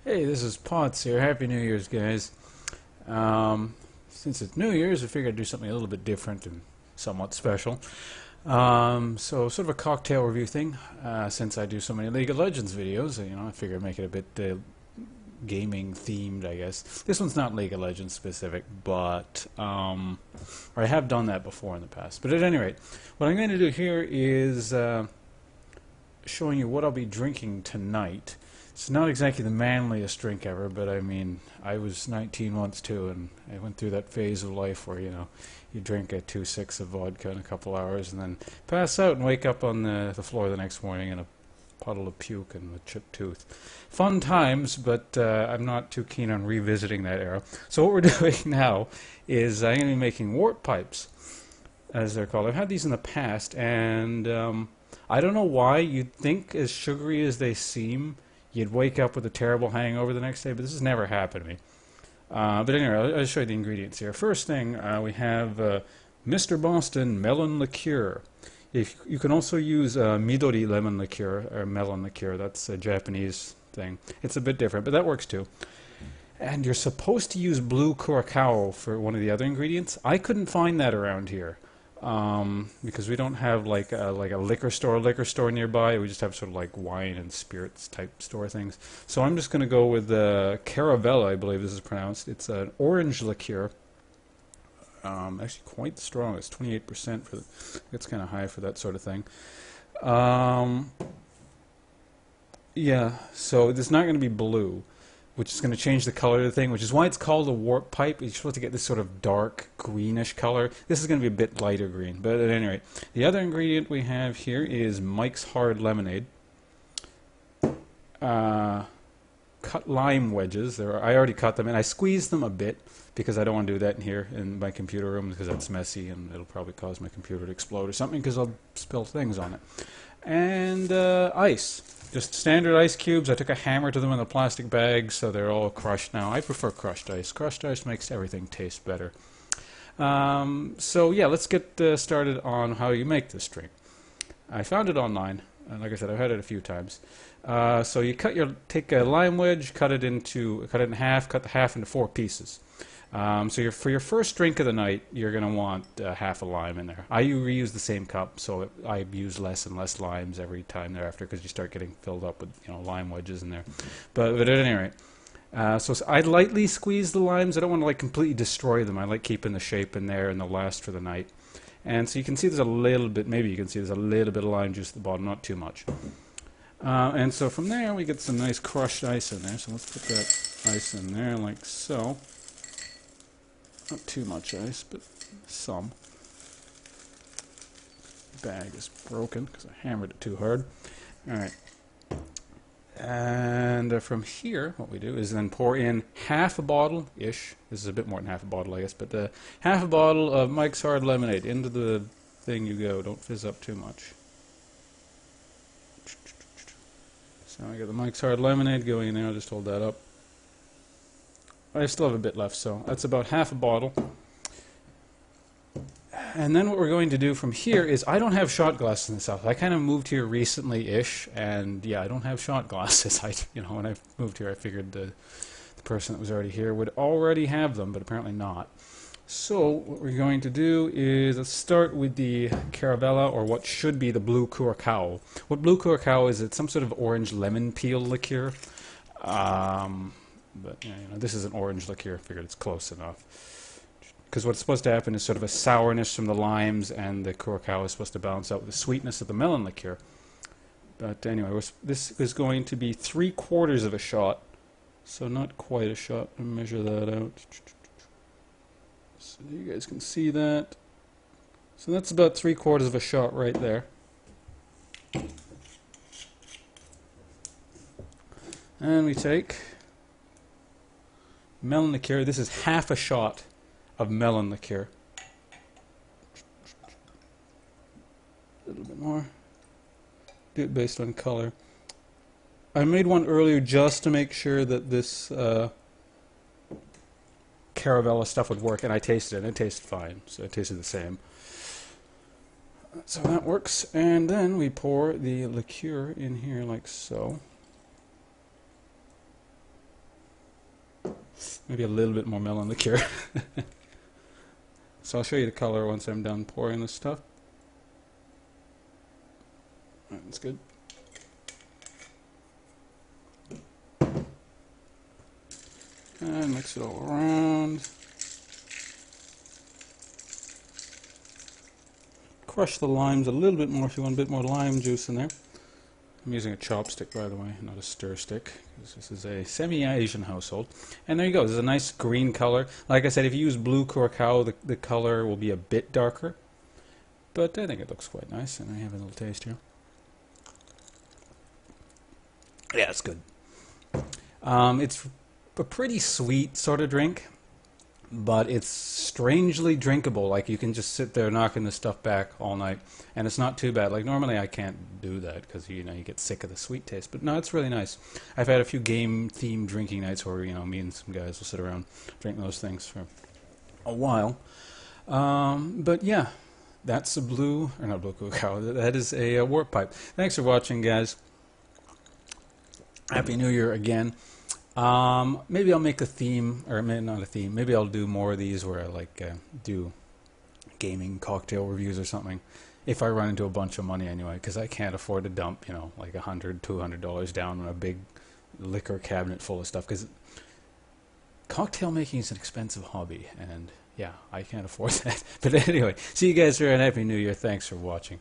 Hey, this is Pawnce here. Happy New Year's, guys. Since it's New Year's, I figured I'd do something a little bit different and somewhat special. So sort of a cocktail review thing. Since I do so many League of Legends videos, I figured I'd make it a bit gaming themed, I guess. This one's not League of Legends specific, but or I have done that before in the past. But at any rate, what I'm going to do here is showing you what I'll be drinking tonight. It's not exactly the manliest drink ever, but I mean, I was 19 once too, and I went through that phase of life where, you drink a 2-6 of vodka in a couple hours and then pass out and wake up on the floor the next morning in a puddle of puke and a chipped tooth. Fun times, but I'm not too keen on revisiting that era. So what we're doing now is I'm going to be making wart pipes, as they're called. I've had these in the past, and I don't know why you'd think, as sugary as they seem, you'd wake up with a terrible hangover the next day, but this has never happened to me. But anyway, I'll show you the ingredients here. First thing, we have Mr. Boston melon liqueur. If you can also use Midori lemon liqueur, or melon liqueur. That's a Japanese thing. It's a bit different, but that works too. And you're supposed to use blue curacao for one of the other ingredients. I couldn't find that around here. Because we don't have like a liquor store nearby. We just have sort of like wine and spirits type store things. So I'm just going to go with Caravella, I believe this is pronounced. It's an orange liqueur. Actually quite strong. It's 28% for. It's kind of high for that sort of thing. Yeah. So it's not going to be blue, which is going to change the color of the thing, which is why it's called a wart pipe. You're supposed to get this sort of dark greenish color. This is going to be a bit lighter green, but at any rate. The other ingredient we have here is Mike's Hard Lemonade. Cut lime wedges. I already cut them, and I squeezed them a bit because I don't want to do that in here in my computer room because that's messy, and it'll probably cause my computer to explode or something because I'll spill things on it. And ice. Just standard ice cubes. I took a hammer to them in a plastic bag, so they're all crushed now. I prefer crushed ice. Crushed ice makes everything taste better. So yeah, let's get started on how you make this drink. I found it online, and like I said, I've had it a few times. So you take a lime wedge, cut it in half, cut the half into 4 pieces. So for your first drink of the night, you're going to want half a lime in there. I reuse the same cup, so I use less and less limes every time thereafter because you start getting filled up with lime wedges in there. But at any rate, so I lightly squeeze the limes. I don't want to completely destroy them. I like keeping the shape in there and they'll last for the night. And so you can see there's a little bit, maybe you can see there's a little bit of lime juice at the bottom, not too much. And so from there we get some nice crushed ice in there. So let's put that ice in there like so. Not too much ice, but some. The bag is broken because I hammered it too hard. Alright. And from here, what we do is then pour in half a bottle-ish. This is a bit more than half a bottle, I guess, but half a bottle of Mike's Hard Lemonade. Into the thing you go. Don't fizz up too much. So I got the Mike's Hard Lemonade going in there. I'll just hold that up. I still have a bit left, so that's about half a bottle. And then what we're going to do from here is, I don't have shot glasses in this house. I kind of moved here recently-ish, and yeah, I don't have shot glasses. When I moved here, I figured the person that was already here would already have them, but apparently not. So what we're going to do is let's start with the Caravella, or what should be the blue curacao. What blue curacao is, it's some sort of orange lemon peel liqueur. But this is an orange liqueur. I figured it's close enough. Because what's supposed to happen is sort of a sourness from the limes, and the curacao is supposed to balance out with the sweetness of the melon liqueur. But anyway, this is going to be 3/4 of a shot. So not quite a shot. Let me measure that out. So you guys can see that. So that's about 3/4 of a shot right there. And we take melon liqueur. This is half a shot of melon liqueur. A little bit more. Do it based on color. I made one earlier just to make sure that this Caravella stuff would work, and I tasted it, and it tasted fine. So it tasted the same. So that works. And then we pour the liqueur in here like so. Maybe a little bit more melon liqueur. So I'll show you the color once I'm done pouring this stuff. That's good. And mix it all around. Crush the limes a little bit more if you want a bit more lime juice in there. I'm using a chopstick, by the way, not a stir stick, because this is a semi-Asian household. And there you go. This is a nice green color. Like I said, if you use blue curacao, the color will be a bit darker. But I think it looks quite nice, and I have a little taste here. Yeah, it's good. It's a pretty sweet sort of drink, but it's strangely drinkable. Like, you can just sit there knocking this stuff back all night, and it's not too bad. Like, normally I can't do that because, you know, you get sick of the sweet taste. But no, it's really nice. I've had a few game-themed drinking nights where, you know, me and some guys will sit around drink those things for a while. But yeah, that's a blue, or not blue cacao. That is a wort pipe. Thanks for watching, guys. Happy New Year again. Maybe I'll make a theme, or maybe not a theme. Maybe I'll do more of these where I like do gaming cocktail reviews or something. If I run into a bunch of money anyway, because I can't afford to dump, you know, like $100, $200 down on a big liquor cabinet full of stuff. Because cocktail making is an expensive hobby, and yeah, I can't afford that. But anyway, see you guys here, and Happy New Year. Thanks for watching.